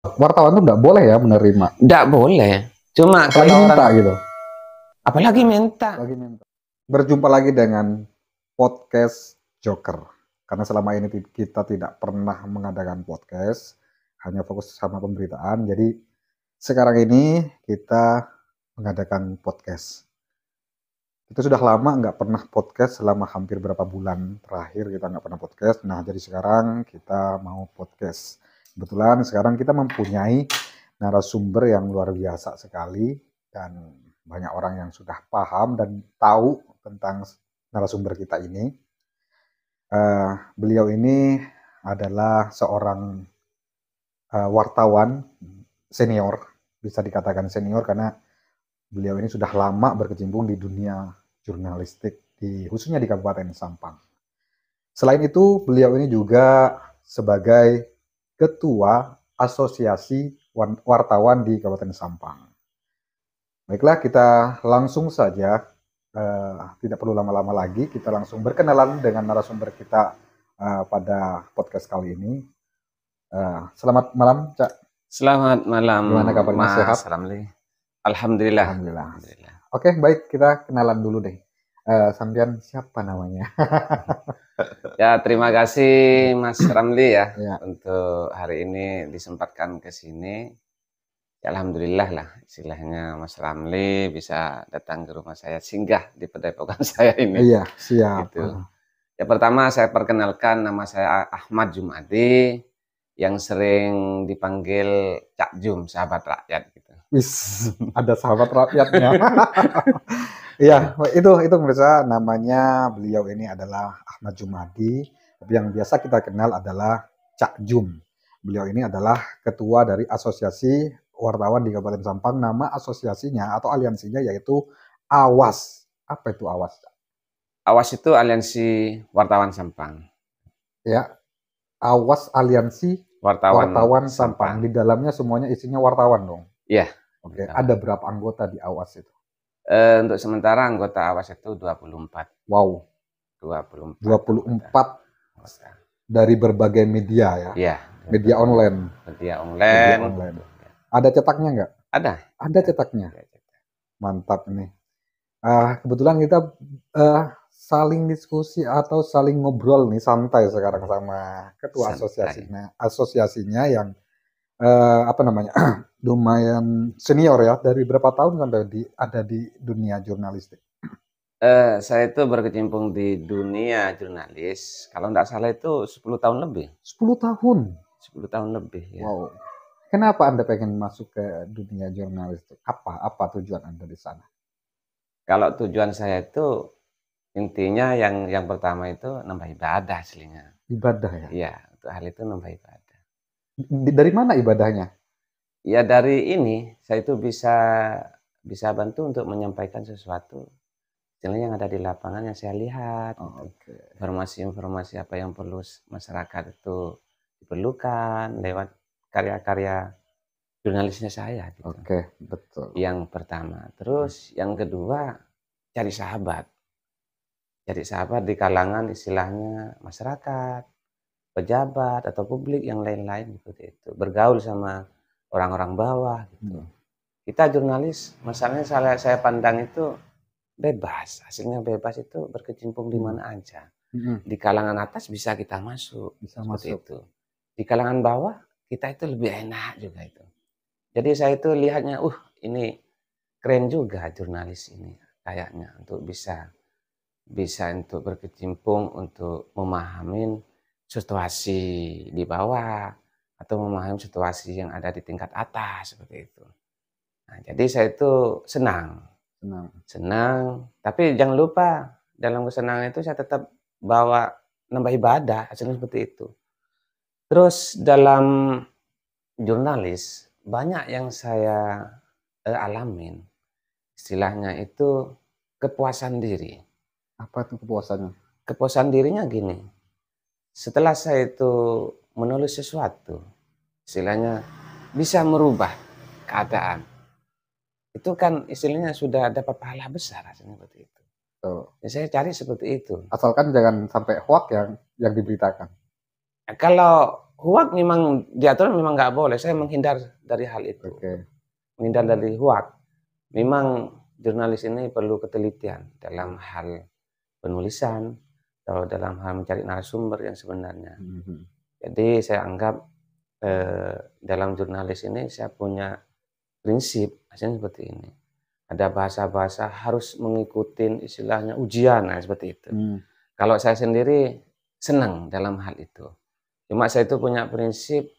wartawan tuh nggak boleh ya menerima. Nggak boleh. Cuma Apalagi kalau minta orang, gitu. apalagi minta. Apalagi minta. Berjumpa lagi dengan podcast Joker. Karena selama ini kita tidak pernah mengadakan podcast, hanya fokus sama pemberitaan. Jadi sekarang ini kita mengadakan podcast. Kita sudah lama nggak pernah podcast, selama hampir berapa bulan terakhir kita nggak pernah podcast. Nah, jadi sekarang kita mau podcast. Kebetulan sekarang kita mempunyai narasumber yang luar biasa sekali dan banyak orang yang sudah paham dan tahu tentang narasumber kita ini. Beliau ini adalah seorang wartawan senior, bisa dikatakan senior karena beliau ini sudah lama berkecimpung di dunia jurnalistik, khususnya di Kabupaten Sampang. Selain itu, beliau ini juga sebagai Ketua Asosiasi Wartawan di Kabupaten Sampang. Baiklah, kita langsung saja, tidak perlu lama-lama lagi, kita langsung berkenalan dengan narasumber kita pada podcast kali ini. Selamat malam, Cak. Selamat malam. Gimana kabarnya, Mas sehat? Ramli. Alhamdulillah. Alhamdulillah. Oke, baik, kita kenalan dulu deh. Sampean siapa namanya? Ya, terima kasih Mas Ramli ya, Ya. untuk hari ini disempatkan ke sini. Ya, alhamdulillah lah, istilahnya Mas Ramli bisa datang ke rumah saya, singgah di padepokan saya ini. Iya, siap. Gitu. Ya, pertama saya perkenalkan, nama saya Ahmad Jumadi, yang sering dipanggil Cak Jum, sahabat rakyat gitu. Wis, ada sahabat rakyatnya. Iya, itu pemirsa, namanya beliau ini adalah Ahmad Jumadi, tapi yang biasa kita kenal adalah Cak Jum. Beliau ini adalah ketua dari Asosiasi Wartawan di Kabupaten Sampang. Nama asosiasinya atau aliansinya yaitu AWAS. Apa itu AWAS? AWAS itu Aliansi Wartawan Sampang. Ya, AWAS Aliansi Wartawan Sampang. Di dalamnya semuanya isinya wartawan dong. Iya. Oke, ada berapa anggota di AWAS itu? Untuk sementara anggota AWAS itu 24. Wow. 24 dari berbagai media ya. Iya. Media online. Media online. Ada cetaknya nggak? Ada. Ada cetaknya. Mantap nih. Kebetulan kita saling diskusi atau saling ngobrol nih santai sekarang sama ketua asosiasinya yang lumayan senior ya, dari berapa tahun sampai ada di dunia jurnalistik? Saya itu berkecimpung di dunia jurnalis, kalau nggak salah itu 10 tahun lebih. 10 tahun? 10 tahun lebih ya. Wow. Kenapa Anda pengen masuk ke dunia jurnalistik? Apa tujuan Anda di sana? Kalau tujuan saya itu intinya yang pertama itu nambah ibadah aslinya. Ibadah ya? Iya, untuk hal itu nambah ibadah. Dari mana ibadahnya? Ya dari ini, saya itu bisa bantu untuk menyampaikan sesuatu yang ada di lapangan yang saya lihat. Informasi-informasi apa yang perlu masyarakat itu diperlukan lewat karya-karya jurnalisnya saya. Gitu. Oke, betul. Yang pertama. Terus yang kedua, cari sahabat. Cari sahabat di kalangan istilahnya masyarakat, pejabat atau publik yang lain-lain seperti itu. Bergaul sama orang-orang bawah gitu. Kita jurnalis, masalahnya saya pandang itu bebas, hasilnya bebas, itu berkecimpung di mana aja. Di kalangan atas bisa kita masuk, itu. Di kalangan bawah kita itu lebih enak juga itu. Jadi saya itu lihatnya, ini keren juga jurnalis ini kayaknya untuk bisa untuk berkecimpung untuk memahami situasi di bawah atau memahami situasi yang ada di tingkat atas seperti itu. Nah, jadi saya itu senang, tapi jangan lupa dalam kesenangan itu saya tetap bawa nambah ibadah, hasilnya seperti itu. Terus dalam jurnalis banyak yang saya alamin, istilahnya itu kepuasan diri. Apa itu kepuasannya? Kepuasan dirinya gini, setelah saya itu menulis sesuatu, istilahnya bisa merubah keadaan, itu kan istilahnya sudah dapat pahala besar hasilnya seperti itu. Ya, saya cari seperti itu. Asalkan jangan sampai hoax yang diberitakan. Kalau Hoak memang diatur memang nggak boleh. Saya menghindar dari hal itu. Oke. Menghindar dari hoak. Memang jurnalis ini perlu ketelitian dalam hal penulisan atau dalam hal mencari narasumber yang sebenarnya. Jadi saya anggap dalam jurnalis ini saya punya prinsip hasilnya seperti ini. Ada bahasa-bahasa harus mengikuti istilahnya ujian, nah seperti itu. Kalau saya sendiri senang dalam hal itu. Cuma saya itu punya prinsip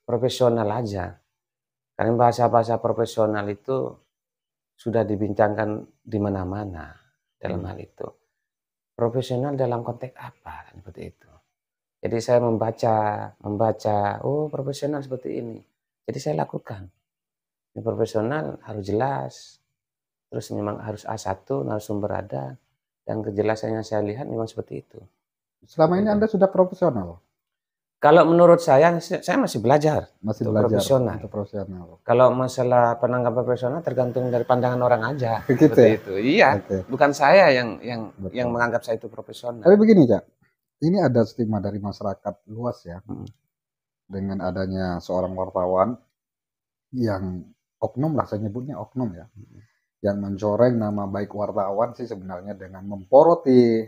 profesional aja. Karena bahasa-bahasa profesional itu sudah dibincangkan di mana-mana dalam hal itu. Profesional dalam konteks apa? Seperti itu. Jadi saya membaca, oh profesional seperti ini. Jadi saya lakukan. Ini profesional harus jelas. Terus memang harus A1, narasumber ada. Dan kejelasannya saya lihat memang seperti itu. Selama ini Anda sudah profesional? Kalau menurut saya masih belajar. Masih untuk belajar profesional. profesional. Kalau masalah penanggapan profesional tergantung dari pandangan orang aja. Gitu seperti ya? itu. Iya, bukan saya yang Betul. menganggap saya itu profesional. Tapi begini, Cak. Ini ada stigma dari masyarakat luas ya. Dengan adanya seorang wartawan yang oknum lah, saya nyebutnya oknum ya. Yang mencoreng nama baik wartawan sih sebenarnya dengan memporoti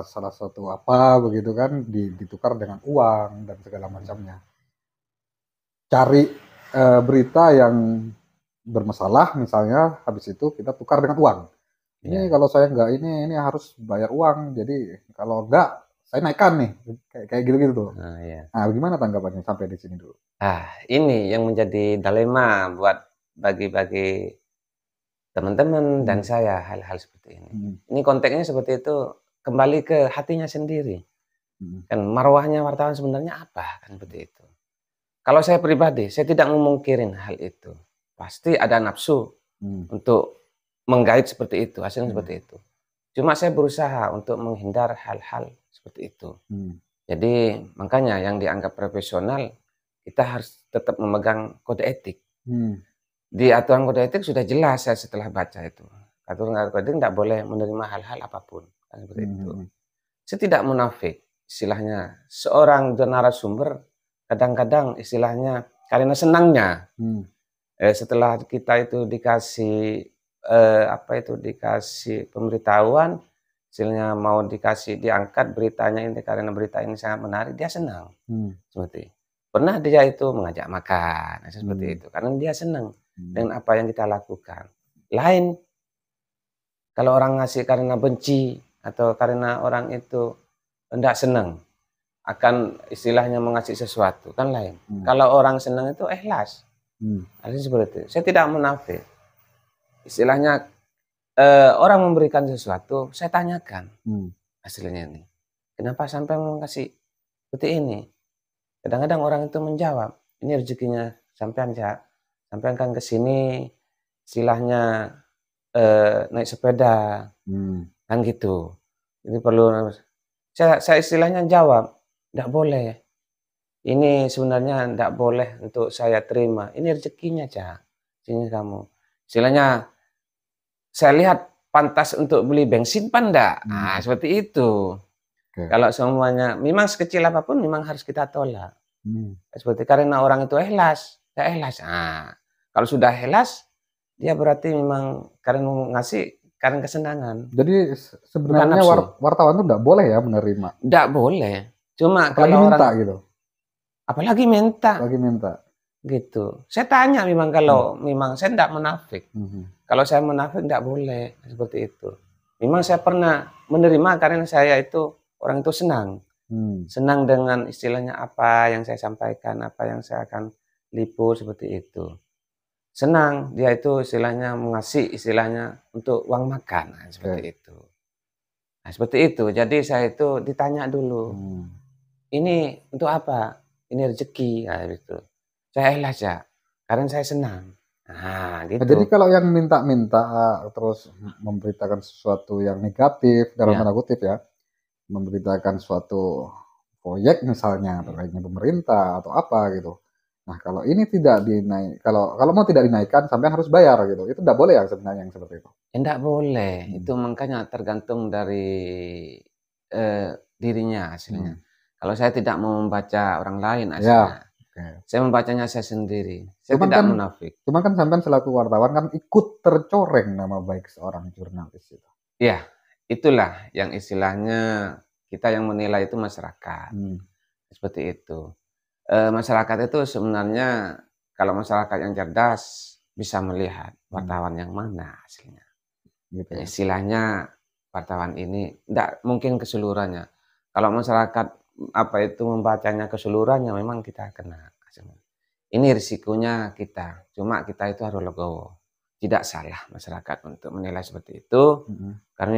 salah satu apa begitu kan, ditukar dengan uang dan segala macamnya. Cari berita yang bermasalah misalnya, habis itu kita tukar dengan uang. Ini kalau saya nggak ini harus bayar uang, jadi kalau nggak saya naikkan nih, kayak gitu-gitu tuh. Nah, bagaimana tanggapannya sampai di sini dulu? Ini yang menjadi dilema buat bagi teman-teman dan saya hal-hal seperti ini. Ini konteksnya seperti itu, kembali ke hatinya sendiri. Kan marwahnya wartawan sebenarnya apa kan seperti itu. Kalau saya pribadi, saya tidak memungkirin hal itu. Pasti ada nafsu untuk menggait seperti itu, hasilnya seperti itu. Cuma saya berusaha untuk menghindar hal-hal seperti itu. Jadi makanya yang dianggap profesional, kita harus tetap memegang kode etik. Di aturan kode etik sudah jelas saya setelah baca itu. Aturan kode etik tidak boleh menerima hal-hal apapun. Kan seperti itu. Saya tidak munafik. Istilahnya seorang narasumber kadang-kadang istilahnya karena senangnya setelah kita itu dikasih dikasih pemberitahuan, istilahnya mau dikasih diangkat beritanya ini karena berita ini sangat menarik, dia senang. Seperti pernah dia itu mengajak makan seperti itu karena dia senang dengan apa yang kita lakukan. Lain kalau orang ngasih karena benci atau karena orang itu tidak senang akan istilahnya mengasih sesuatu kan lain. Kalau orang senang itu ikhlas. Artinya seperti itu. Saya tidak munafik. Istilahnya orang memberikan sesuatu, saya tanyakan hasilnya ini. Kenapa sampai mengasih seperti ini? Kadang-kadang orang itu menjawab, ini rezekinya sampean ya, sampean kan ke sini istilahnya naik sepeda, kan gitu. Ini perlu saya istilahnya jawab, tidak boleh. Ini sebenarnya tidak boleh untuk saya terima. Ini rezekinya, Cak. Sini kamu. Istilahnya saya lihat pantas untuk beli bensin pan enggak? Seperti itu. Kalau semuanya memang sekecil apapun memang harus kita tolak. Seperti karena orang itu ikhlas, ya ikhlas. Kalau sudah ikhlas, dia berarti memang karena ngasih karena kesenangan. Jadi sebenarnya wartawan itu enggak boleh ya menerima. Enggak boleh. Cuma apalagi kalau minta orang, gitu. Apalagi minta. Gitu. Saya tanya memang kalau memang saya enggak munafik. Kalau saya munafik enggak boleh seperti itu. Memang saya pernah menerima karena saya itu orang itu senang. Senang dengan istilahnya apa yang saya sampaikan, apa yang saya akan liput seperti itu. Senang dia itu istilahnya mengasih istilahnya untuk uang makan seperti itu. Nah, seperti itu. Jadi saya itu ditanya dulu. Ini untuk apa? Ini rezeki gitu. Saya ikhlas ya. Karena saya senang. Gitu. Jadi kalau yang minta-minta terus memberitakan sesuatu yang negatif dalam tanda kutip ya, memberitakan suatu proyek misalnya terkaitnya pemerintah atau apa gitu. Nah kalau ini tidak dinaik, kalau mau tidak dinaikkan sampai harus bayar gitu, itu tidak boleh ya sebenarnya yang seperti itu. Tidak boleh. Itu makanya tergantung dari dirinya hasilnya. Kalau saya tidak mau membaca orang lain Ya, aslinya. oke. Saya membacanya saya sendiri. Saya Cuman tidak kan, munafik. sampean selaku wartawan kan ikut tercoreng nama baik seorang jurnalis itu. Ya, itulah yang istilahnya kita yang menilai itu masyarakat. Seperti itu. Masyarakat itu sebenarnya kalau masyarakat yang cerdas bisa melihat wartawan yang mana aslinya. Gitu ya. Istilahnya wartawan ini tidak mungkin keseluruhannya. Kalau masyarakat apa itu membacanya keseluruhannya memang kita kena. Ini risikonya kita. Cuma kita itu harus legowo. Tidak salah masyarakat untuk menilai seperti itu. Karena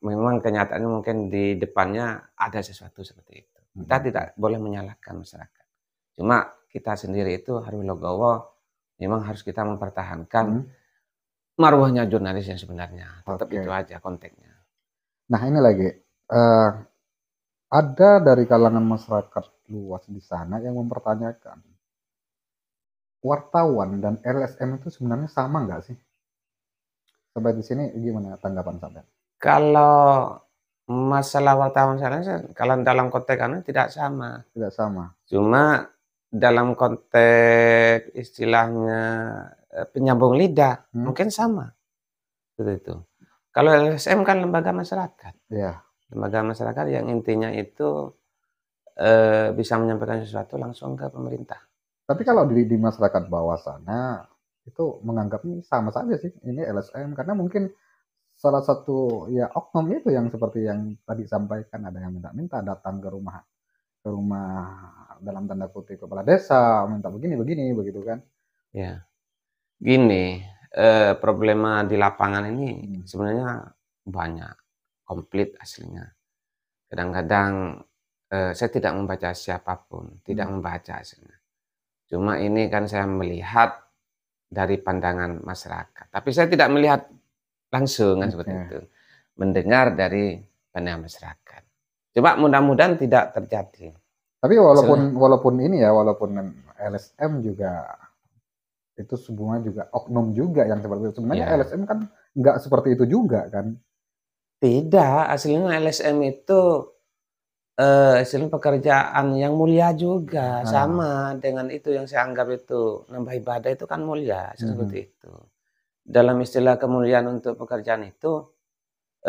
memang kenyataannya mungkin di depannya ada sesuatu seperti itu. Kita tidak boleh menyalahkan masyarakat. Cuma kita sendiri itu harus legowo. Memang harus kita mempertahankan marwahnya jurnalis yang sebenarnya. Tetap itu aja konteksnya. Nah ini lagi. Ada dari kalangan masyarakat luas di sana yang mempertanyakan, wartawan dan LSM itu sebenarnya sama nggak sih? Sampai di sini gimana tanggapan sampean? Kalau masalah wartawan saya, kalau dalam konteks anu tidak sama. Tidak sama. Cuma dalam konteks istilahnya penyambung lidah mungkin sama. Seperti itu. Kalau LSM kan lembaga masyarakat. Iya. Lembaga masyarakat yang intinya itu bisa menyampaikan sesuatu langsung ke pemerintah. Tapi kalau di masyarakat bawah sana itu menganggapnya sama saja sih ini LSM, karena mungkin salah satu ya oknum itu yang seperti yang tadi sampaikan, ada yang minta-minta datang ke rumah dalam tanda kutip kepala desa, minta begini begitu kan. Ya. Gini, problema di lapangan ini sebenarnya banyak, komplit aslinya. Kadang-kadang saya tidak membaca siapapun, tidak membaca aslinya. Cuma ini kan saya melihat dari pandangan masyarakat. Tapi saya tidak melihat langsung kan seperti itu. Mendengar dari pandangan masyarakat. Coba mudah-mudahan tidak terjadi. Tapi walaupun ini ya, walaupun LSM juga itu semuanya juga oknum juga yang seperti itu. Sebenarnya LSM kan nggak seperti itu juga kan? Tidak, aslinya LSM itu istilahnya pekerjaan yang mulia juga, sama dengan itu yang saya anggap itu nambah ibadah itu kan mulia, seperti itu. Dalam istilah kemuliaan untuk pekerjaan itu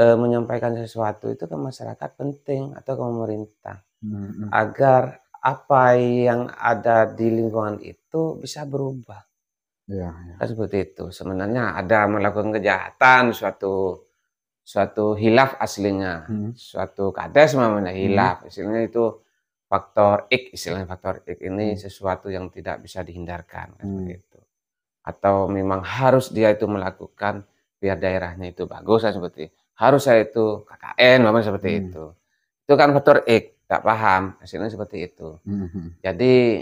menyampaikan sesuatu itu ke masyarakat penting atau ke pemerintah agar apa yang ada di lingkungan itu bisa berubah. Kan seperti itu. Sebenarnya ada melakukan kejahatan suatu hilaf aslinya, suatu kades namanya hilaf, istilahnya itu faktor X, istilahnya faktor X ini sesuatu yang tidak bisa dihindarkan, seperti itu. Atau memang harus dia itu melakukan biar daerahnya itu bagus, seperti harus saya itu KKN, memang seperti itu. Itu kan faktor X, tak paham, hasilnya seperti itu. Jadi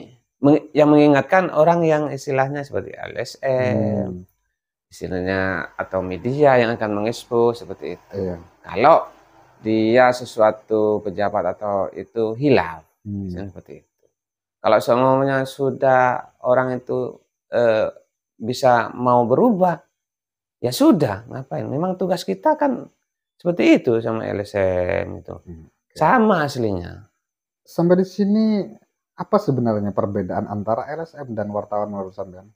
yang mengingatkan orang yang istilahnya seperti LSM, istilahnya atau media yang akan mengekspos seperti itu. Kalau dia sesuatu pejabat atau itu hilaf, seperti itu. Kalau semuanya sudah orang itu bisa mau berubah, ya sudah, ngapain? Memang tugas kita kan seperti itu sama LSM itu. Sama aslinya. Sampai di sini apa sebenarnya perbedaan antara LSM dan wartawan menurut sampean?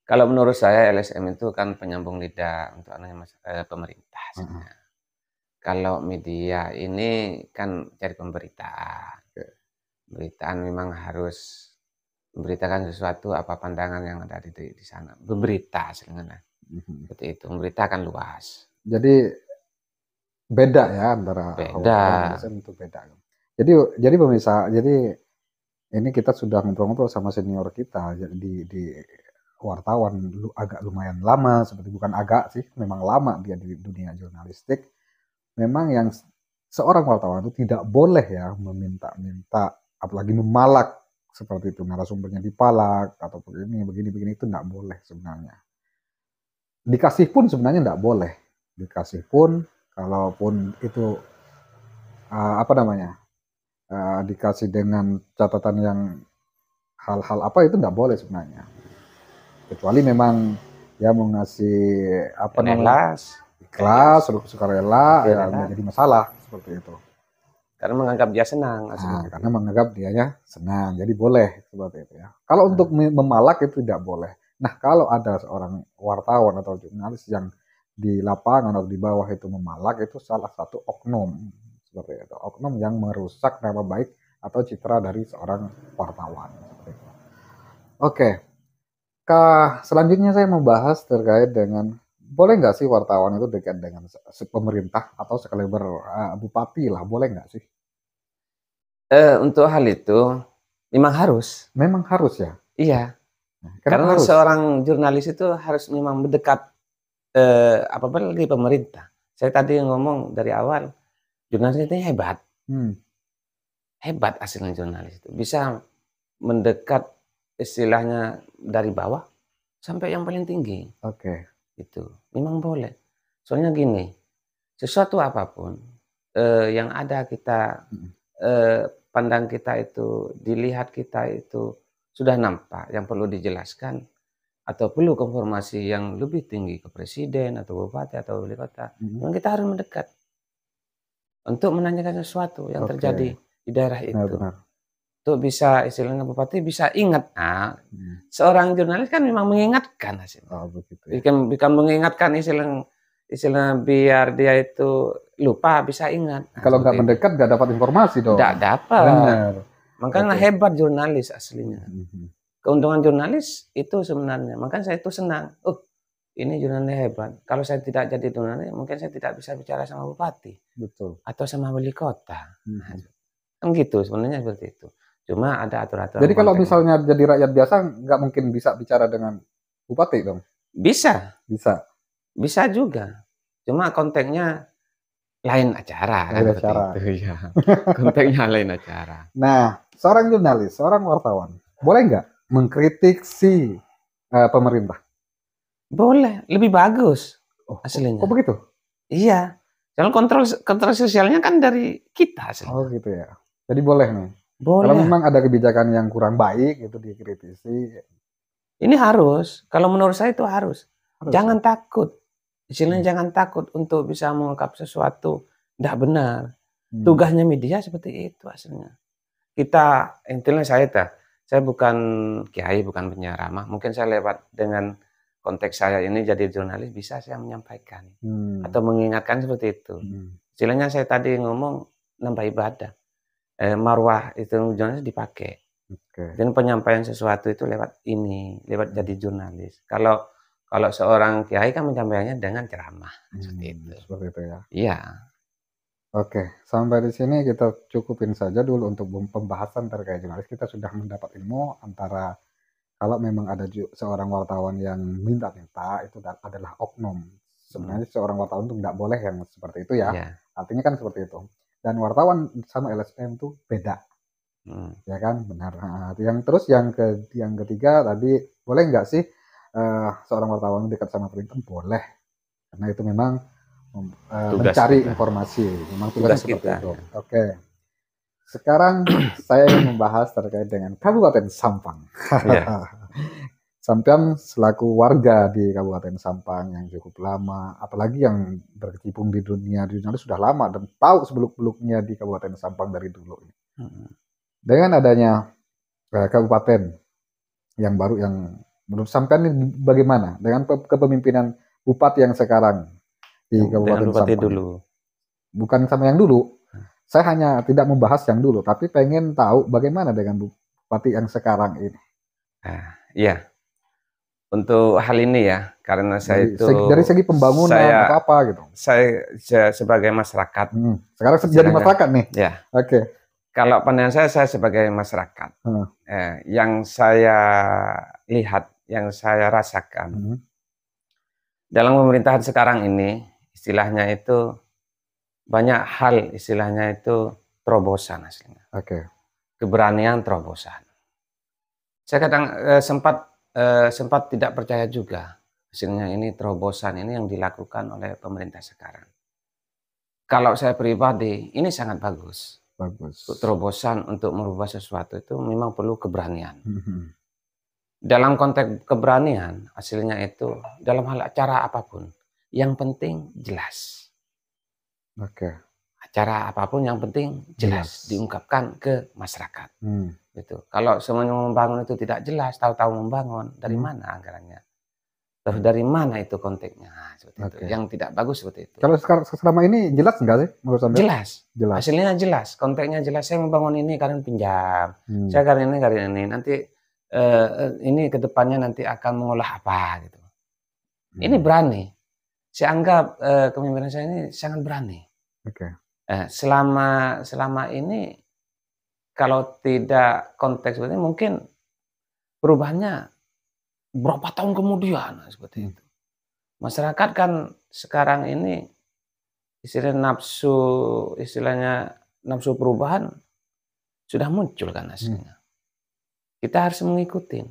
Kalau menurut saya LSM itu kan penyambung lidah untuk pemerintah. Kalau media ini kan cari pemberitaan. Pemberitaan memang harus memberitakan sesuatu apa pandangan yang ada di sana. Berberita sebenarnya. Seperti itu. Memberitakan luas. Jadi beda ya antara wartawan dan LSM itu beda. Jadi pemirsa, jadi ini kita sudah ngobrol-ngobrol sama senior kita di wartawan agak lumayan lama, seperti bukan agak sih, memang lama dia di dunia jurnalistik. Memang yang seorang wartawan itu tidak boleh ya meminta-minta, apalagi memalak seperti itu, narasumbernya dipalak atau begini itu tidak boleh sebenarnya. Dikasih pun sebenarnya tidak boleh, dikasih pun kalaupun itu dikasih dengan catatan yang hal-hal apa itu tidak boleh sebenarnya. Kecuali memang ya mau ngasih ikhlas, sukarela, ya jadi masalah seperti itu. Karena menganggap dia senang. Karena menganggap dianya senang, jadi boleh seperti itu ya. Kalau untuk memalak itu tidak boleh. Nah, kalau ada seorang wartawan atau jurnalis yang di lapangan atau di bawah itu memalak, itu salah satu oknum seperti itu. Oknum yang merusak nama baik atau citra dari seorang wartawan. Seperti itu. Oke, selanjutnya saya membahas terkait dengan boleh nggak sih wartawan itu dekat dengan pemerintah atau sekaliber bupati lah, boleh nggak sih? Untuk hal itu memang harus. Memang harus ya. Iya. Kenapa Karena harus? seorang jurnalis itu harus memang mendekat apalagi pemerintah. Saya tadi ngomong dari awal, jurnalis itu hebat. Hebat hasilnya jurnalis itu. Bisa mendekat istilahnya dari bawah sampai yang paling tinggi. Oke. Itu memang boleh. Soalnya gini, sesuatu apapun yang ada kita pandang kita itu, dilihat kita itu sudah nampak yang perlu dijelaskan atau perlu konfirmasi yang lebih tinggi ke presiden atau bupati atau wali kota, memang kita harus mendekat untuk menanyakan sesuatu yang terjadi di daerah itu. Benar. Untuk bisa istilahnya bupati bisa ingat. Nah, seorang jurnalis kan memang mengingatkan hasil. Begitu ya. Bukan mengingatkan istilah biar dia itu lupa, bisa ingat. Nah, kalau nggak mendekat nggak dapat informasi dong. Nggak dapat. Benar. Makanya hebat jurnalis aslinya. Keuntungan jurnalis itu sebenarnya. Makanya saya itu senang. Ini jurnalis hebat. Kalau saya tidak jadi jurnalis, mungkin saya tidak bisa bicara sama bupati. Betul. Atau sama wali kota. Kan gitu sebenarnya seperti itu. Cuma ada aturan-aturan. Jadi kalau misalnya jadi rakyat biasa nggak mungkin bisa bicara dengan bupati dong? Bisa. Bisa juga. Cuma konteksnya lain acara. Lain acara. Itu, ya. Konteksnya lain acara. Nah, seorang jurnalis, seorang wartawan, boleh nggak mengkritik si pemerintah? Boleh, lebih bagus aslinya. Kok begitu? Iya. Kalau kontrol sosialnya kan dari kita aslinya. Gitu ya. Jadi boleh nih. Boleh. Kalau memang ada kebijakan yang kurang baik itu dikritisi. Ini harus. Kalau menurut saya itu harus. Jangan takut. Istilahnya jangan takut untuk bisa mengungkap sesuatu tidak benar. Tugasnya media seperti itu aslinya. Kita, intinya saya bukan kiai, bukan penceramah. Mungkin saya lewat dengan konteks saya ini jadi jurnalis bisa saya menyampaikan atau mengingatkan seperti itu. Istilahnya saya tadi ngomong nambah ibadah. Marwah itu jurnalis dipakai. Dan penyampaian sesuatu itu lewat jadi jurnalis. Kalau seorang kiai kan menyampaikannya dengan ceramah seperti itu. Seperti itu ya. Iya. Oke, sampai di sini kita cukupin saja dulu untuk pembahasan terkait jurnalis. Kita sudah mendapat ilmu antara kalau memang ada seorang wartawan yang minta-minta itu adalah oknum. Sebenarnya seorang wartawan itu nggak boleh yang seperti itu ya. Artinya kan seperti itu. Dan wartawan sama LSM itu beda. Ya kan, benar. Nah, yang ketiga tadi, boleh nggak sih seorang wartawan dekat sama pemerintah? Boleh. Karena itu memang mencari informasi. Memang tugas seperti itu. Oke. Sekarang saya ingin membahas terkait dengan Kabupaten Sampang. Sampean selaku warga di Kabupaten Sampang yang cukup lama, apalagi yang berkecimpung di dunia jurnalis sudah lama dan tahu sebeluk-beluknya di Kabupaten Sampang dari dulu. Dengan adanya kabupaten yang baru, yang menurut sampean ini bagaimana dengan kepemimpinan bupati yang sekarang di Kabupaten Sampang? Dulu. Bukan sama yang dulu. Saya hanya tidak membahas yang dulu, tapi pengen tahu bagaimana dengan bupati yang sekarang ini. Iya. Untuk hal ini ya, karena saya dari segi pembangunan apa gitu. Saya sebagai masyarakat. Sekarang jadi masyarakat nih. Ya. Oke. Kalau pandangan saya sebagai masyarakat, yang saya lihat, yang saya rasakan dalam pemerintahan sekarang ini, istilahnya itu banyak hal, istilahnya itu terobosan aslinya. Keberanian terobosan. Saya kadang sempat tidak percaya juga hasilnya ini terobosan ini yang dilakukan oleh pemerintah sekarang. Kalau saya pribadi, ini sangat bagus. Terobosan untuk merubah sesuatu itu memang perlu keberanian. Dalam konteks keberanian, hasilnya itu dalam hal acara apapun, yang penting jelas. Cara apapun yang penting jelas, diungkapkan ke masyarakat. Gitu. Kalau semuanya membangun itu tidak jelas, tahu-tahu membangun, dari mana anggarannya? Terus dari mana itu konteksnya? Nah, seperti itu. Yang tidak bagus seperti itu. Kalau selama ini jelas nggak sih menurut Anda? Jelas. Hasilnya jelas, konteksnya jelas. Saya membangun ini karena pinjam. Saya karena ini. Nanti ini ke depannya nanti akan mengolah apa gitu. Ini berani. Saya anggap kepemimpinan saya ini sangat berani. Selama ini kalau tidak konteks seperti ini, mungkin perubahannya berapa tahun kemudian seperti itu. Masyarakat kan sekarang ini istilahnya nafsu perubahan sudah muncul kan hasilnya. Kita harus mengikuti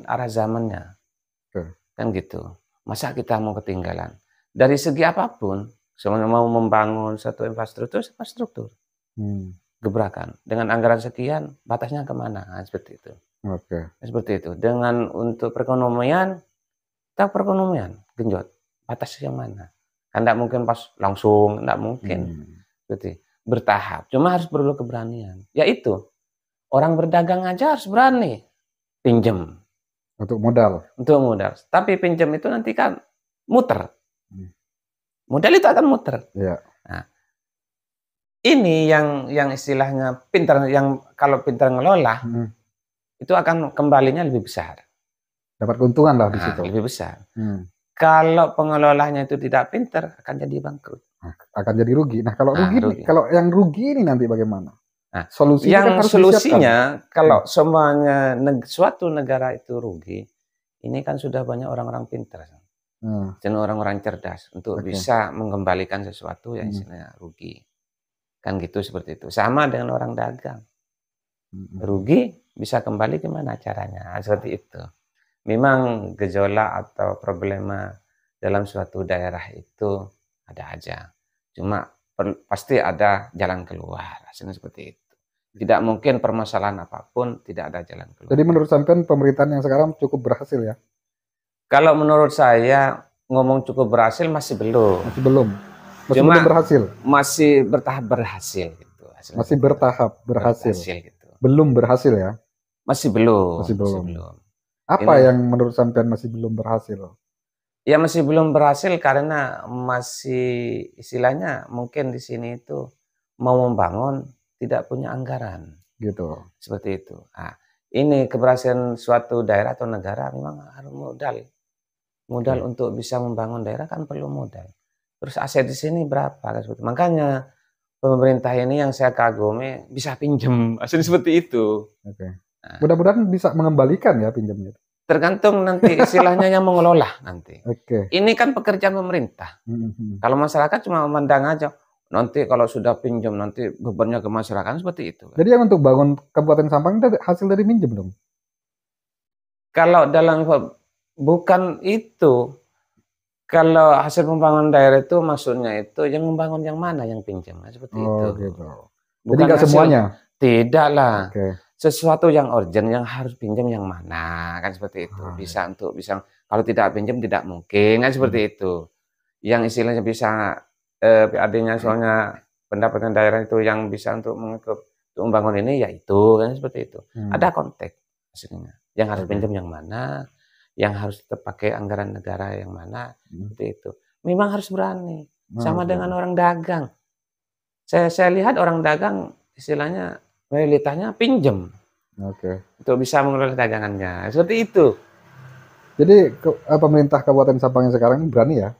arah zamannya. Kan gitu. Masa kita mau ketinggalan? Dari segi apapun, semuanya mau membangun satu infrastruktur. Gebrakan. Dengan anggaran sekian, batasnya kemana? Nah, seperti itu. Seperti itu. Dengan untuk perekonomian, genjot. Batas yang mana? Kan tidak mungkin pas langsung, tidak mungkin. Seperti bertahap. Cuma harus perlu keberanian. Yaitu, orang berdagang aja harus berani. Pinjam. Untuk modal. Tapi pinjam itu nanti kan muter. Modal itu akan muter. Nah, ini yang istilahnya pintar, yang kalau pintar ngelola, itu akan kembalinya lebih besar. Dapat keuntungan lah di situ. Lebih besar. Kalau pengelolanya itu tidak pintar, akan jadi bangkrut. Akan jadi rugi. Nah, kalau rugi. Kalau yang rugi ini nanti bagaimana? Nah, solusinya kalau semuanya suatu negara itu rugi, ini kan sudah banyak orang-orang pintar dan orang-orang cerdas untuk bisa mengembalikan sesuatu yang istilahnya rugi. Kan gitu, seperti itu. Sama dengan orang dagang. Rugi bisa kembali gimana caranya? Seperti itu. Memang gejolak atau problema dalam suatu daerah itu ada aja. Cuma pasti ada jalan keluar, hasilnya seperti itu. Tidak mungkin permasalahan apapun tidak ada jalan keluar. Jadi menurut sampean pemerintahan yang sekarang cukup berhasil ya? Kalau menurut saya ngomong cukup berhasil masih belum. Masih belum berhasil. Masih bertahap berhasil gitu. Masih bertahap berhasil gitu. Belum berhasil ya? Masih belum. Apa yang menurut sampean masih belum berhasil? Ya masih belum berhasil karena masih istilahnya mungkin di sini itu mau membangun tidak punya anggaran. Gitu. Seperti itu. Nah, ini keberhasilan suatu daerah atau negara memang harus modal untuk bisa membangun daerah kan perlu modal. Terus aset di sini berapa? Makanya pemerintah ini yang saya kagumi bisa pinjam aset seperti itu. Nah, mudah-mudahan bisa mengembalikan ya pinjamnya. Tergantung nanti istilahnya yang mengelola nanti. Ini kan pekerjaan pemerintah. Kalau masyarakat cuma memandang aja. Nanti kalau sudah pinjam nanti bebannya ke masyarakat seperti itu. Jadi yang untuk bangun Kabupaten Sampang itu hasil dari minjem dong? Kalau dalam bukan itu. Kalau hasil pembangunan daerah itu maksudnya itu yang membangun yang mana yang pinjam seperti itu. Gitu. Bukan jadi nggak semuanya. Tidak lah. Sesuatu yang urgent yang harus pinjam yang mana kan seperti itu. Bisa kalau tidak pinjam tidak mungkin kan seperti itu. Yang istilahnya bisa PAD-nya soalnya pendapatan daerah itu yang bisa untuk membangun ini yaitu kan seperti itu. Ada konteks hasilnya. Yang harus pinjam yang mana, yang harus tetap pakai anggaran negara yang mana, seperti itu. Memang harus berani. Sama dengan orang dagang. Saya lihat orang dagang istilahnya mayoritasnya pinjam. Untuk bisa mengelola dagangannya. Seperti itu. Jadi pemerintah Kabupaten Sampang yang sekarang ini berani ya?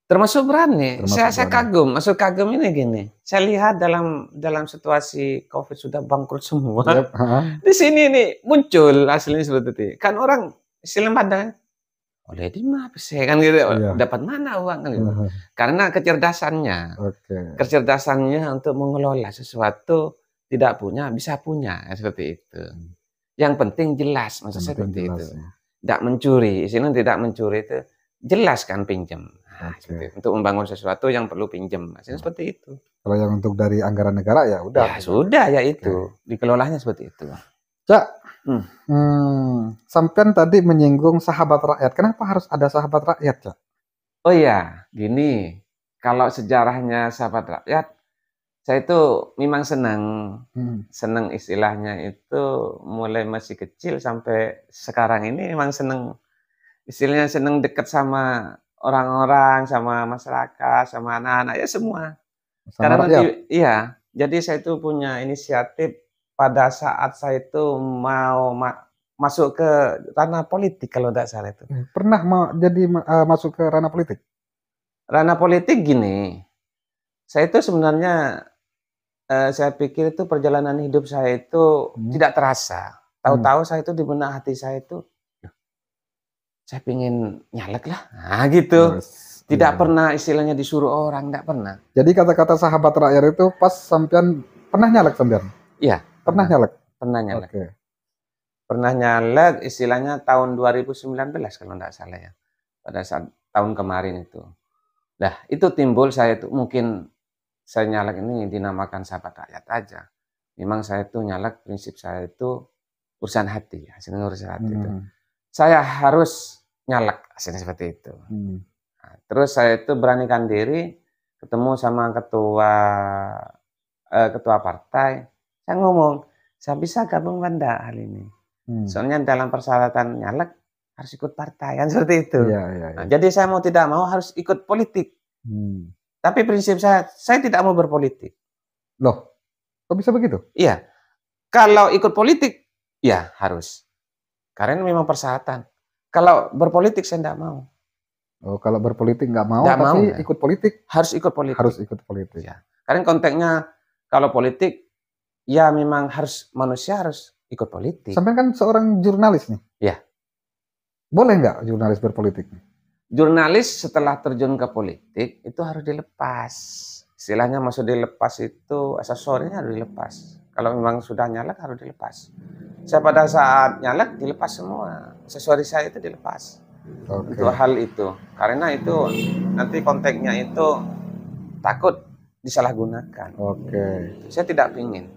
Termasuk berani. Saya kagum. Maksud kagum ini gini. Saya lihat dalam situasi COVID sudah bangkrut semua. Di sini nih muncul hasilnya seperti itu. Kan orang istilah pandang, oleh di mana sih kan gitu. Dapat mana uang kan gitu. Karena kecerdasannya untuk mengelola sesuatu tidak punya bisa punya seperti itu. Yang penting jelas maksud saya seperti itu. Tidak mencuri. Istilahnya tidak mencuri itu jelas kan pinjam. Untuk membangun sesuatu yang perlu pinjam. Seperti itu. Kalau yang untuk dari anggaran negara ya udah. Ya sudah ya itu. Dikelolanya seperti itu. Cak, sampean tadi menyinggung sahabat rakyat. Kenapa harus ada sahabat rakyat, Cak? Oh ya, gini. Kalau sejarahnya sahabat rakyat, saya itu memang senang. Senang istilahnya itu mulai masih kecil sampai sekarang ini memang senang. Istilahnya senang dekat sama orang-orang, sama masyarakat, sama anak-anak, ya semua. Sama Karena rakyat. nanti iya, jadi saya itu punya inisiatif pada saat saya itu mau masuk ke ranah politik kalau tidak salah itu. Pernah jadi masuk ke ranah politik? Ranah politik gini, saya itu sebenarnya saya pikir itu perjalanan hidup saya itu tidak terasa. Tahu-tahu saya itu di benak hati saya itu, saya pengen nyalek lah, nah gitu. Yes, Tidak iya. pernah istilahnya disuruh orang, tidak pernah. Jadi kata-kata sahabat rakyat itu pas sampean pernah nyalek sampean? Iya, Pernah nyalek? pernah nyalek. Oke. Pernah nyalek istilahnya tahun 2019 kalau tidak salah ya. Pada saat tahun kemarin itu. Nah, itu timbul saya itu mungkin saya nyalek ini dinamakan sahabat rakyat aja. Memang saya itu nyalek, prinsip saya itu urusan hati, hasilnya urusan hati itu. Saya harus nyalek, hasilnya seperti itu. Nah, terus saya itu beranikan diri ketemu sama ketua partai. Saya ngomong, saya bisa gabung Banda hal ini. Soalnya dalam persyaratan nyalek harus ikut partai, kan seperti itu. Iya. Nah, jadi saya mau tidak mau harus ikut politik. Tapi prinsip saya tidak mau berpolitik. Loh, kok bisa begitu? Iya, kalau ikut politik, ya harus. Karena memang persyaratan. Kalau berpolitik saya tidak mau. Oh, kalau berpolitik nggak mau, Nggak tapi mau, ya. ikut politik? Harus ikut politik. Harus ikut politik. Ya. Karena konteksnya kalau politik, ya memang harus manusia harus ikut politik. Sampai kan seorang jurnalis nih. Ya. Boleh nggak jurnalis berpolitik? Jurnalis setelah terjun ke politik itu harus dilepas. Istilahnya maksud dilepas itu aksesorinya harus dilepas. Kalau memang sudah nyalek harus dilepas. Saya pada saat nyalek dilepas semua. Aksesori saya itu dilepas. Oke. Untuk hal itu. Karena itu nanti konteksnya itu takut disalahgunakan. Oke. Saya tidak ingin.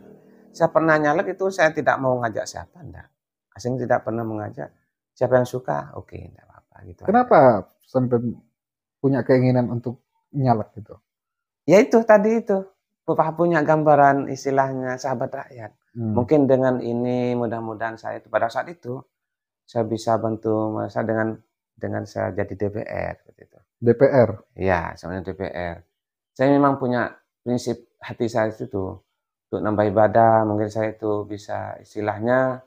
Saya pernah nyalek itu saya tidak mau ngajak siapa, enggak. Asing tidak pernah mengajak. Siapa yang suka, oke, enggak apa-apa gitu. Kenapa sampai punya keinginan untuk nyalek gitu? Ya itu tadi itu. Bapak punya gambaran istilahnya sahabat rakyat. Mungkin dengan ini mudah-mudahan saya itu pada saat itu saya bisa bantu masa dengan saya jadi DPR seperti itu. DPR? Iya, soalnya DPR. Saya memang punya prinsip hati saya itu untuk nambah ibadah, mungkin saya itu bisa istilahnya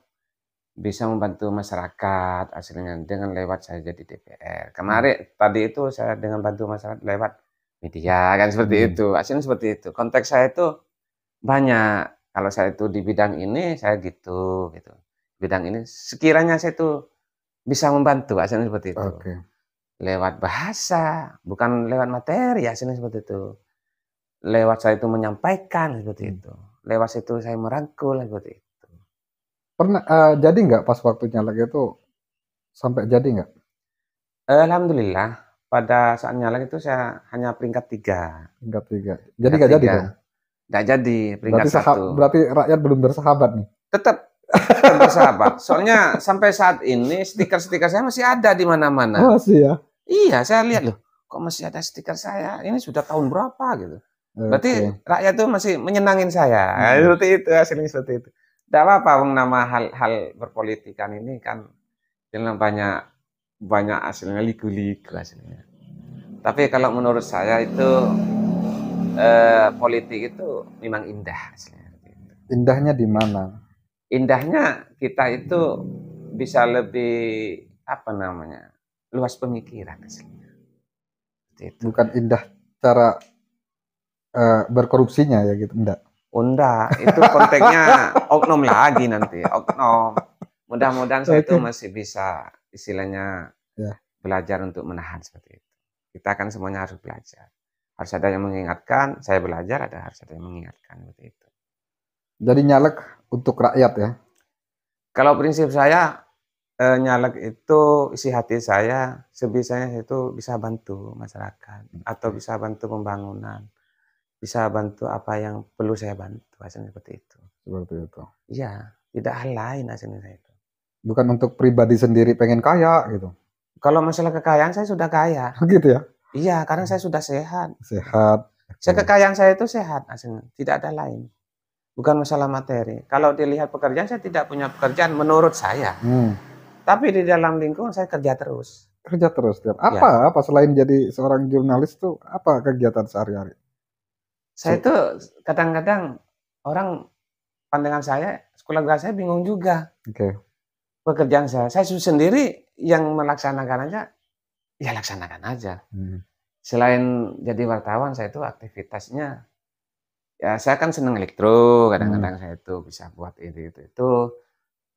bisa membantu masyarakat hasilnya dengan lewat saya jadi DPR. Kemarin tadi itu saya dengan bantu masyarakat lewat media kan seperti itu. Hasilnya seperti itu. Konteks saya itu banyak. Kalau saya itu di bidang ini saya gitu. Bidang ini sekiranya saya itu bisa membantu hasilnya seperti itu. Oke. Lewat bahasa, bukan lewat materi hasilnya seperti itu. Lewat saya itu menyampaikan seperti itu. Lewat itu saya merangkul seperti itu. Pernah jadi nggak pas waktu nyalek itu sampai jadi nggak? Alhamdulillah pada saat nyalek itu saya hanya peringkat 3. Peringkat 3. Jadi nggak jadi dong? Nggak jadi peringkat 1. Berarti rakyat belum bersahabat nih? Tetap bersahabat. Soalnya sampai saat ini stiker-stiker saya masih ada di mana-mana. Oh, masih ya? Iya, saya lihat loh, kok masih ada stiker saya? Ini sudah tahun berapa gitu. Berarti rakyat itu masih menyenangin saya. Seperti itu, hasilnya seperti itu. Tidak apa-apa, nama hal-hal berpolitikan ini kan banyak hasilnya liku-liku hasilnya. Tapi kalau menurut saya itu politik itu memang indah hasilnya. Indahnya di mana? Indahnya kita itu bisa lebih luas pemikiran hasilnya. Bukan indah cara berkorupsinya ya gitu, enggak? Enggak, itu konteksnya oknum lagi nanti, oknum. Mudah-mudahan saya itu masih bisa istilahnya belajar untuk menahan seperti itu. Kita kan semuanya harus belajar. Harus ada yang mengingatkan, saya belajar, harus ada yang mengingatkan seperti itu. Jadi nyalek untuk rakyat ya? Kalau prinsip saya, nyalek itu isi hati saya, sebisanya itu bisa bantu masyarakat, atau bisa bantu pembangunan. Bisa bantu apa yang perlu saya bantu, hasilnya seperti itu. Seperti itu. Iya, tidak hal lain hasilnya saya itu. Bukan untuk pribadi sendiri pengen kaya gitu. Kalau masalah kekayaan saya sudah kaya. Gitu ya? Iya, karena saya sudah sehat. Sehat. Kekayaan saya itu sehat, aslinya. Tidak ada lain. Bukan masalah materi. Kalau dilihat pekerjaan, saya tidak punya pekerjaan menurut saya. Tapi di dalam lingkungan saya kerja terus. Kerja terus. Ya. Apa selain jadi seorang jurnalis tuh, apa kegiatan sehari-hari? Saya itu kadang-kadang orang pandangan saya, keluarga saya bingung juga. Pekerjaan saya sendiri yang melaksanakan aja, ya laksanakan aja. Selain jadi wartawan, saya itu aktivitasnya, ya saya kan seneng elektro, kadang-kadang saya itu bisa buat itu.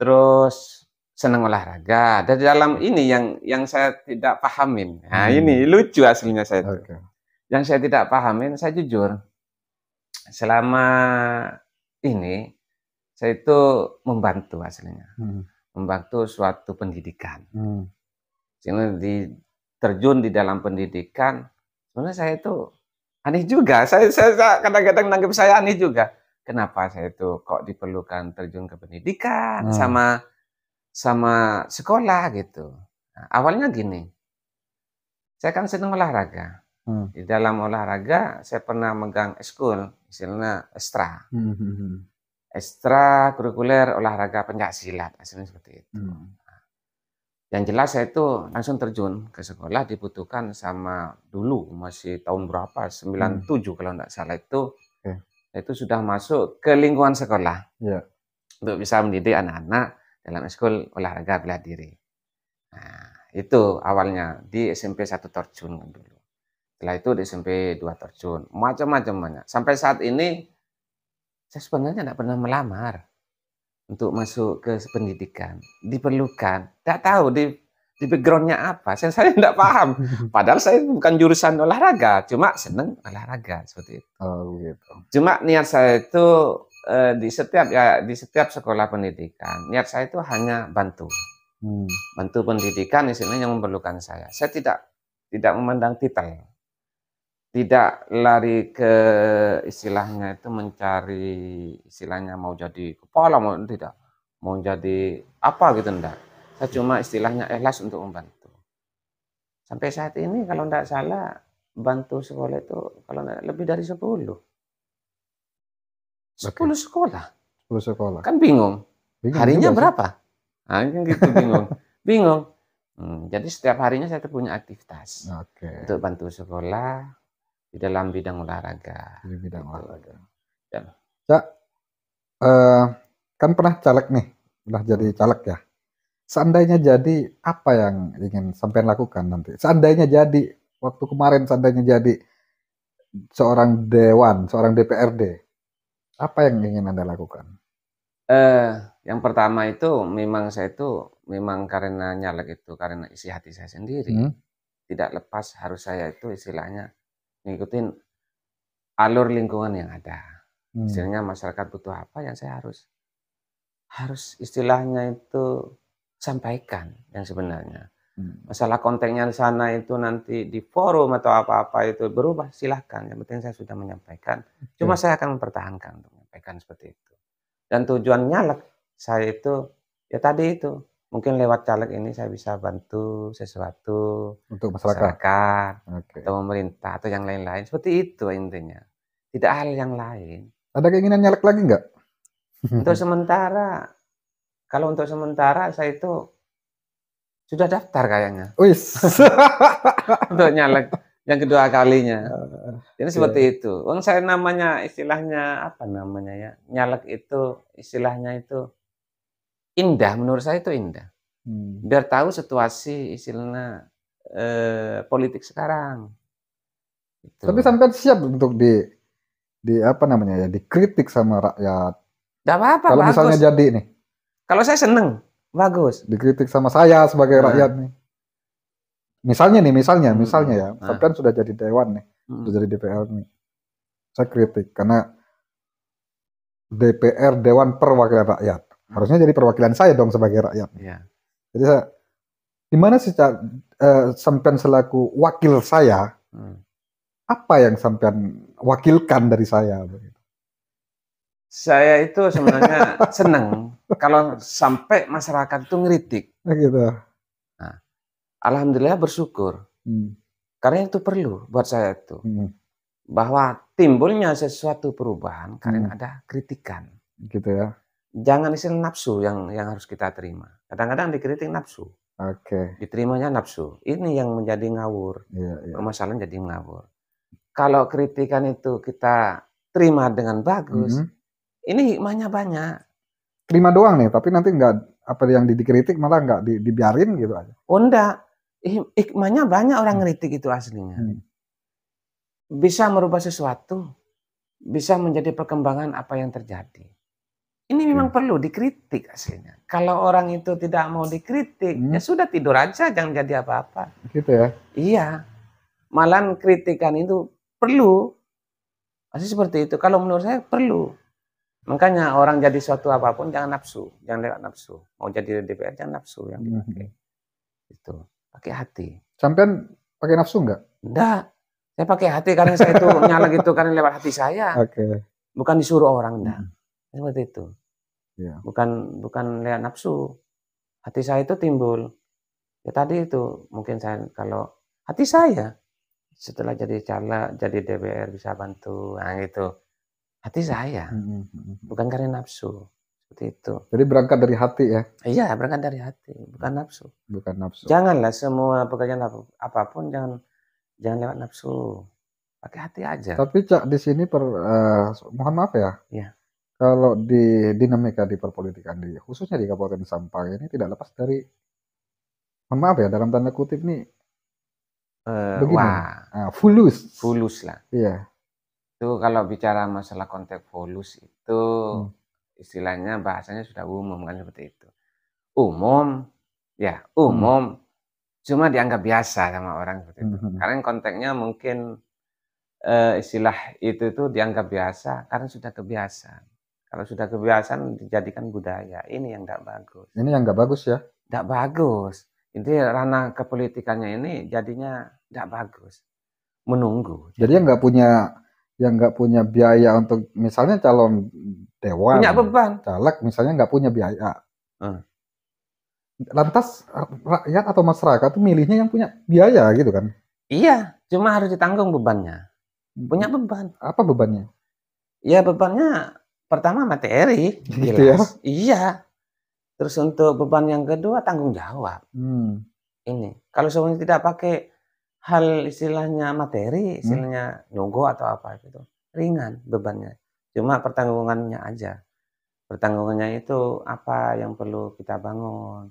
Terus seneng olahraga. Dari dalam ini yang saya tidak pahamin. Nah ini lucu aslinya saya itu. Yang saya tidak pahamin, saya jujur, selama ini saya itu membantu aslinya. Membantu suatu pendidikan. Sehingga terjun di dalam pendidikan, sebenarnya saya itu aneh juga. Saya kadang-kadang nanggap saya aneh juga. Kenapa saya itu kok diperlukan terjun ke pendidikan sama sekolah gitu. Nah, awalnya gini, saya kan senang olahraga. Di dalam olahraga saya pernah megang eskul, istilahnya ekstra. Ekstra kurikuler olahraga pencaksilat, aslinya seperti itu. Yang jelas saya itu langsung terjun ke sekolah, dibutuhkan sama dulu masih tahun berapa, 97 kalau tidak salah itu sudah masuk ke lingkungan sekolah untuk bisa mendidik anak-anak dalam eskul olahraga bela diri. Nah, itu awalnya di SMP 1 terjun dulu. Setelah itu di SMP 2 terjun, macam-macam banyak. Sampai saat ini saya sebenarnya tidak pernah melamar untuk masuk ke pendidikan. Diperlukan. Tidak tahu di background-nya apa. Saya tidak paham. Padahal saya bukan jurusan olahraga, cuma senang olahraga seperti itu. Gitu. Cuma niat saya itu di setiap sekolah pendidikan, niat saya itu hanya bantu. Bantu pendidikan istilahnya yang memerlukan saya. Saya tidak memandang titel. Tidak lari ke istilahnya itu mencari istilahnya mau jadi kepala, mau tidak, mau jadi apa gitu enggak. Saya cuma istilahnya ikhlas untuk membantu. Sampai saat ini kalau enggak salah bantu sekolah itu kalau enggak lebih dari 10. 10 sekolah. 10 sekolah. Kan bingung. Harinya berapa? Nah, kan gitu bingung. Jadi setiap harinya saya punya aktivitas untuk bantu sekolah di dalam bidang olahraga. Di bidang olahraga. Ya. Cak, kan pernah caleg nih, udah jadi caleg ya. Seandainya jadi, apa yang ingin sampean lakukan nanti? Seandainya jadi, waktu kemarin seandainya jadi seorang dewan, seorang DPRD, apa yang ingin Anda lakukan? Yang pertama itu memang saya itu memang karena nyalek itu karena isi hati saya sendiri. Tidak lepas harus saya itu istilahnya ngikutin alur lingkungan yang ada. Istilahnya masyarakat butuh apa yang saya harus istilahnya itu sampaikan yang sebenarnya. Masalah kontennya di sana itu nanti di forum atau apa-apa itu berubah, silahkan. Yang penting saya sudah menyampaikan. Cuma saya akan mempertahankan untuk menyampaikan seperti itu. Dan tujuan nyalek saya itu ya tadi itu. Mungkin lewat caleg ini saya bisa bantu sesuatu untuk masyarakat atau pemerintah atau yang lain-lain. Seperti itu intinya. Tidak hal yang lain. Ada keinginan nyalek lagi nggak? Untuk sementara, kalau untuk sementara saya itu sudah daftar kayaknya. Untuk nyalek yang kedua kalinya. Jadi seperti itu. Saya namanya istilahnya apa namanya ya? Nyalek itu istilahnya itu indah, menurut saya itu indah. Biar tahu situasi istilahnya politik sekarang. Gitu. Tapi sampai siap untuk di apa namanya ya, dikritik sama rakyat. Gak apa-apa, kalau misalnya jadi nih. Kalau saya seneng, bagus. Dikritik sama saya sebagai rakyat nih. Misalnya ya, sampean sudah jadi dewan nih, sudah jadi DPR nih. Saya kritik karena DPR Dewan Perwakilan Rakyat. Harusnya jadi perwakilan saya dong sebagai rakyat. Jadi gimana sih sampean selaku wakil saya, apa yang sampean wakilkan dari saya? Saya itu sebenarnya senang kalau sampai masyarakat itu ngeritik. Gitu. Nah, alhamdulillah bersyukur. Karena itu perlu buat saya itu. Hmm. Bahwa timbulnya sesuatu perubahan karena ada kritikan. Gitu ya. Jangan istilah nafsu yang harus kita terima. Kadang-kadang dikritik nafsu. Oke. Diterimanya nafsu. Ini yang menjadi ngawur. Iya. Permasalahan jadi ngawur. Kalau kritikan itu kita terima dengan bagus, ini hikmahnya banyak. Terima doang nih, tapi nanti nggak apa yang dikritik malah nggak dibiarin gitu aja. Oh enggak, hikmahnya banyak orang ngeritik itu aslinya. Bisa merubah sesuatu, bisa menjadi perkembangan apa yang terjadi. Ini memang perlu dikritik aslinya. Kalau orang itu tidak mau dikritik, ya sudah tidur aja, jangan jadi apa-apa. Gitu ya? Iya, malahan kritikan itu perlu. Masih seperti itu. Kalau menurut saya perlu. Makanya orang jadi suatu apapun jangan nafsu, jangan lewat nafsu. Mau jadi DPR jangan nafsu yang dipakai. Itu pakai hati. Sampean pakai nafsu nggak? Enggak. Saya pakai hati karena saya itu nyala gitu karena lewat hati saya. Oke. Bukan disuruh orang enggak. Seperti itu. Yeah. Bukan lewat nafsu. Hati saya itu timbul. Ya tadi itu mungkin saya kalau hati saya setelah jadi caleg, jadi DPR bisa bantu, nah gitu. Hati saya, bukan karena nafsu, seperti itu. Jadi berangkat dari hati ya? Iya, berangkat dari hati, bukan nafsu. Bukan nafsu. Janganlah semua pekerjaan apapun jangan lewat nafsu, pakai hati aja. Tapi Cak di sini mohon maaf ya. Iya. Kalau di dinamika di perpolitikan khususnya di Kabupaten Sampang ini tidak lepas dari, mohon maaf ya dalam tanda kutip nih. Begini. Fulus lah. Iya. Itu kalau bicara masalah konteks fulus itu istilahnya bahasanya sudah umum kan seperti itu. Umum, cuma dianggap biasa sama orang seperti itu. Karena konteksnya mungkin istilah itu tuh dianggap biasa karena sudah kebiasaan. Kalau sudah kebiasaan dijadikan budaya, ini yang tidak bagus. Ini yang nggak bagus ya? Tidak bagus. Ini ranah kepolitikannya ini jadinya tidak bagus. Menunggu. Jadi yang nggak punya biaya untuk misalnya calon dewan, punya beban, caleg misalnya nggak punya biaya. Lantas rakyat atau masyarakat tuh milihnya yang punya biaya gitu kan? Iya, cuma harus ditanggung bebannya. Punya beban. Apa bebannya? Ya bebannya pertama materi, gitu ya? Iya. Terus untuk beban yang kedua tanggung jawab. Ini kalau semuanya tidak pakai hal istilahnya materi, istilahnya nunggu atau apa itu ringan bebannya. Cuma pertanggungannya aja. Pertanggungannya itu apa yang perlu kita bangun,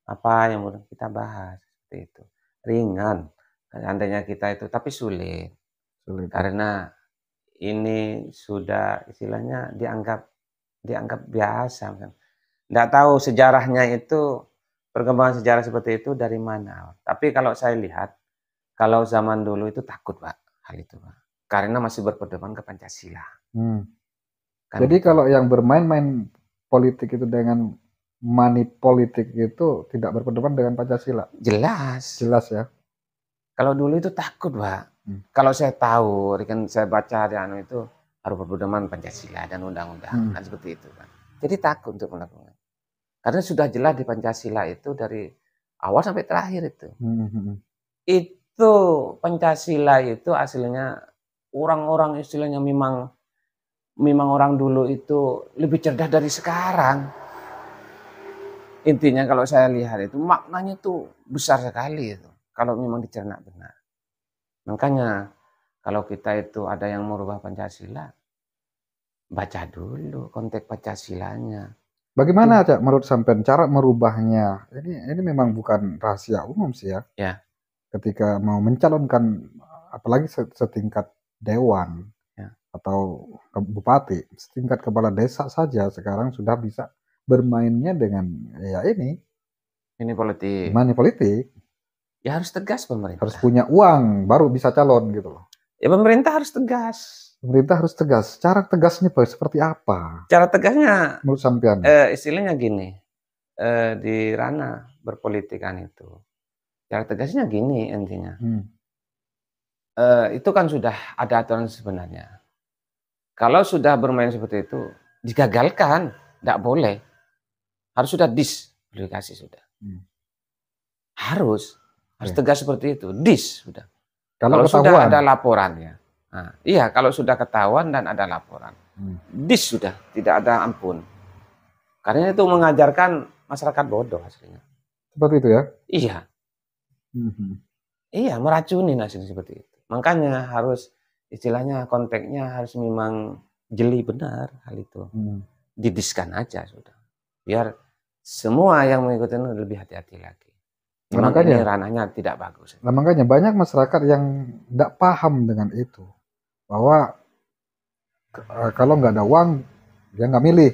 apa yang perlu kita bahas, seperti itu. Ringan. Seandainya kita itu, tapi sulit. Karena ini sudah istilahnya dianggap biasa. Nggak tahu sejarahnya itu, perkembangan sejarah seperti itu dari mana. Tapi kalau saya lihat, kalau zaman dulu itu takut Pak, hal itu Pak. Karena masih berpedoman ke Pancasila. Kan jadi kalau yang bermain-main politik itu dengan money politik itu tidak berpedoman dengan Pancasila? Jelas. Jelas ya. Kalau dulu itu takut Pak. Kalau saya tahu, kan saya baca di itu harus berpedoman Pancasila dan undang-undang, kan seperti itu Pak. Jadi takut untuk melakukan. Karena sudah jelas di Pancasila itu dari awal sampai terakhir itu. Itu Pancasila itu aslinya orang-orang istilahnya memang orang dulu itu lebih cerdas dari sekarang. Intinya kalau saya lihat itu maknanya tuh besar sekali itu. Kalau memang dicerna benar. Makanya kalau kita itu ada yang merubah Pancasila, baca dulu konteks Pancasilanya. Bagaimana Cak menurut sampean cara merubahnya? Ini memang bukan rahasia umum sih ya. Ya. Ketika mau mencalonkan apalagi setingkat dewan atau bupati, setingkat kepala desa saja sekarang sudah bisa bermainnya dengan ya ini politik. Money politik. Ya harus tegas pemerintah. Harus punya uang baru bisa calon gitu loh. Ya pemerintah harus tegas. Pemerintah harus tegas. Cara tegasnya seperti apa? Cara tegasnya menurut sampean? Istilahnya gini. Di ranah berpolitikan itu. Cara tegasnya gini intinya. Itu kan sudah ada aturan sebenarnya. Kalau sudah bermain seperti itu, digagalkan, tidak boleh. Harus sudah diskualifikasi sudah. Harus tegas seperti itu, sudah. Kalau Kalau sudah ketahuan. ada laporannya. Nah, iya, kalau sudah ketahuan dan ada laporan. Dis sudah, tidak ada ampun. Karena itu mengajarkan masyarakat bodoh aslinya. Seperti itu ya? Iya, Mhm. iya, meracuni asli seperti itu. Makanya harus istilahnya konteksnya harus memang jeli benar hal itu. Didiskan aja sudah. Biar semua yang mengikuti lebih hati-hati lagi. Nah, Memang ini makanya, ranahnya tidak bagus. nah, makanya banyak masyarakat yang tidak paham dengan itu. Bahwa kalau nggak ada uang, dia nggak milih.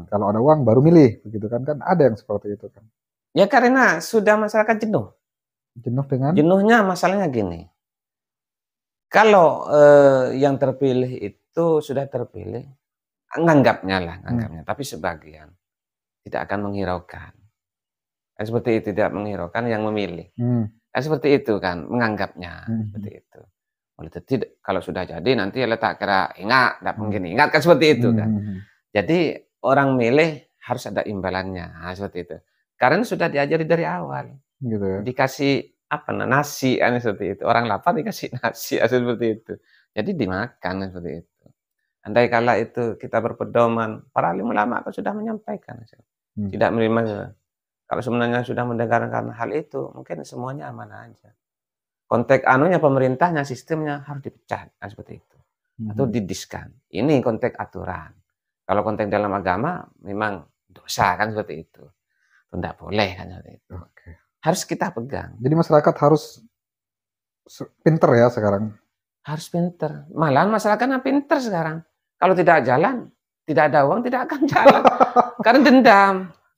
Kalau ada uang, baru milih. Begitu kan? Kan ada yang seperti itu kan. Ya karena sudah masyarakat jenuh. Jenuh dengan? Jenuhnya masalahnya gini. Kalau yang terpilih itu sudah terpilih, nganggapnya, tapi sebagian tidak akan menghiraukan. Kan seperti itu, tidak menghiraukan yang memilih. Kan seperti itu kan, menganggapnya seperti itu. Oleh itu tidak, kalau sudah jadi nanti letak kira ingat, tidak mungkin ingat kan seperti itu kan. Jadi orang milih harus ada imbalannya, seperti itu. Karena sudah diajari dari awal, Gitu ya. dikasih apa nasi, seperti itu. Orang lapar dikasih nasi, seperti itu. Jadi dimakan seperti itu. Andai kala itu kita berpedoman, para alim ulama kan sudah menyampaikan, tidak menerima. Kalau sebenarnya sudah mendengarkan hal itu, mungkin semuanya aman aja. Konteks anunya pemerintahnya, sistemnya harus dipecat, seperti itu. Atau didiskan. Ini konteks aturan. Kalau konteks dalam agama, memang dosa kan seperti itu. Tidak boleh kan seperti itu. Harus kita pegang. Jadi masyarakat harus pinter ya sekarang. Harus pinter. Malahan masyarakatnya pinter sekarang. Kalau tidak jalan, tidak ada uang, tidak akan jalan. Karena dendam.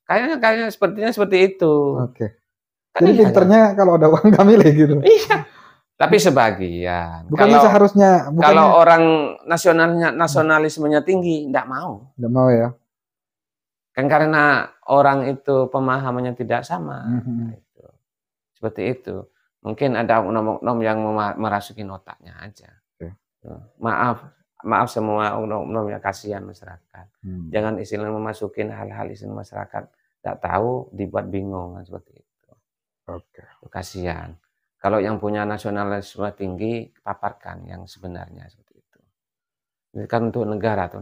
Kayaknya sepertinya seperti itu. Kan jadi pinternya kalau ada uang nggak milih gitu. Iya. Tapi sebagian. Bukannya seharusnya. Kalau orang nasionalismenya tinggi, tidak mau. Tidak mau ya. Kan karena orang itu pemahamannya tidak sama. Seperti itu. Mungkin ada oknum-oknum yang merasukin otaknya aja. Maaf semua oknum yang kasihan masyarakat. Jangan istilahnya memasukin hal-hal istilah masyarakat tidak tahu dibuat bingung seperti itu. Kasihan. Kalau yang punya nasionalisme tinggi paparkan yang sebenarnya seperti itu. Ini kan untuk negara atau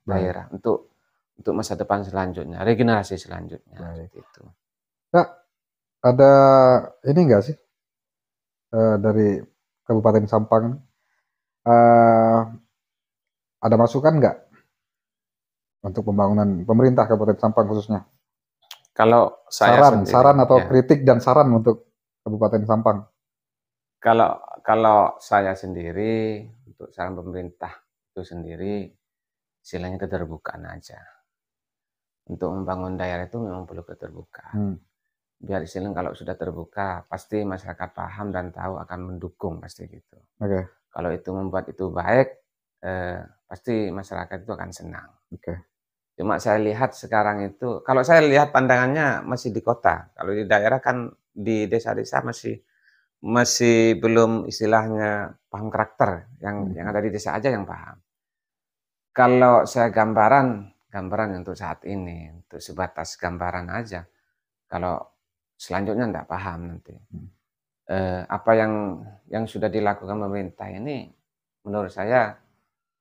daerah, untuk masa depan selanjutnya, regenerasi selanjutnya seperti itu. Kak, ada ini enggak sih dari Kabupaten Sampang? Ada masukan nggak untuk pembangunan pemerintah Kabupaten Sampang khususnya? Kalau saya saran atau kritik dan saran untuk Kabupaten Sampang. Kalau saya sendiri untuk saran pemerintah itu sendiri, istilahnya keterbukaan aja. Untuk membangun daerah itu memang perlu keterbukaan. Biar istilahnya kalau sudah terbuka, pasti masyarakat paham dan tahu akan mendukung pasti gitu. Kalau itu membuat itu baik, pasti masyarakat itu akan senang. Cuma saya lihat sekarang itu, kalau saya lihat pandangannya masih di kota. Kalau di daerah kan di desa-desa masih belum istilahnya paham karakter. Yang ada di desa aja yang paham. Kalau saya gambaran untuk saat ini, untuk sebatas gambaran aja. Kalau selanjutnya enggak paham nanti. Apa yang sudah dilakukan pemerintah ini, menurut saya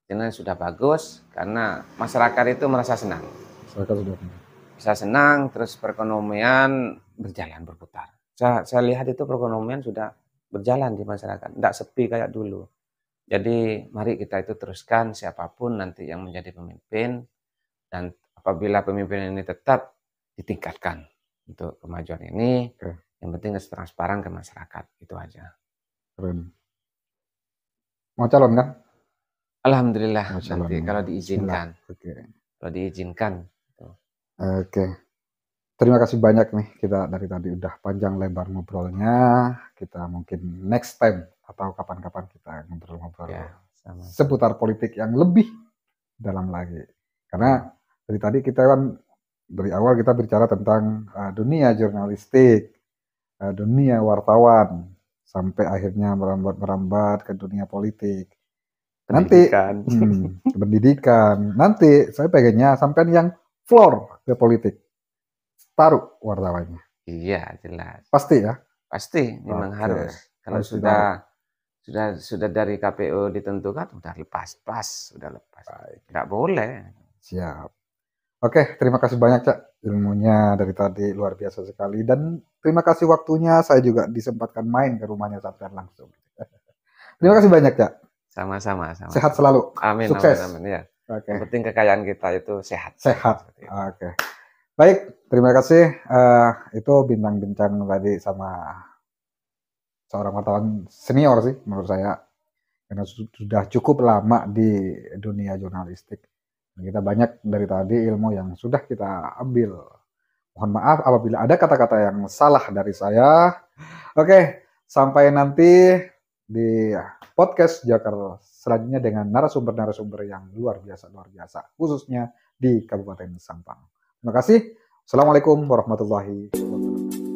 ini sudah bagus karena masyarakat itu merasa senang. Bisa senang, terus perekonomian berjalan berputar. Saya lihat itu perekonomian sudah berjalan di masyarakat, tidak sepi kayak dulu. Jadi mari kita itu teruskan siapapun nanti yang menjadi pemimpin, dan apabila pemimpin ini tetap ditingkatkan untuk kemajuan ini, yang penting harus transparan ke masyarakat, itu aja. Keren. Mau calon kan? Alhamdulillah nanti kalau diizinkan. Kalau diizinkan. Terima kasih banyak nih, kita dari tadi udah panjang lebar ngobrolnya. Kita mungkin next time atau kapan-kapan kita ngobrol-ngobrol seputar politik yang lebih dalam lagi. Karena dari tadi kita kan dari awal kita bicara tentang dunia jurnalistik, dunia wartawan, sampai akhirnya merambat ke dunia politik. Pendidikan. Nanti pendidikan. Nanti saya pengennya sampai yang floor ke politik. Taruh wartawannya. Iya, jelas. Pasti ya? Pasti, memang harus. Kalau sudah sudah dari KPU ditentukan udah lepas, udah lepas. Baik. Nggak boleh. Siap. Oke, terima kasih banyak, Cak. Ilmunya dari tadi luar biasa sekali. Dan terima kasih waktunya, saya juga disempatkan main ke rumahnya sampean langsung. Terima kasih banyak, Cak. Sama-sama. Sehat selalu. Amin, Sukses. amin, ya. Oke. Yang penting kekayaan kita itu sehat. Sehat. Oke. Baik, terima kasih. Itu bincang-bincang tadi sama seorang wartawan senior sih menurut saya. Karena sudah cukup lama di dunia jurnalistik. Dan kita banyak dari tadi ilmu yang sudah kita ambil. Mohon maaf apabila ada kata-kata yang salah dari saya. Oke, sampai nanti di podcast Jakarta selanjutnya dengan narasumber-narasumber yang luar biasa, khususnya di Kabupaten Sampang. Terima kasih. Assalamualaikum warahmatullahi wabarakatuh.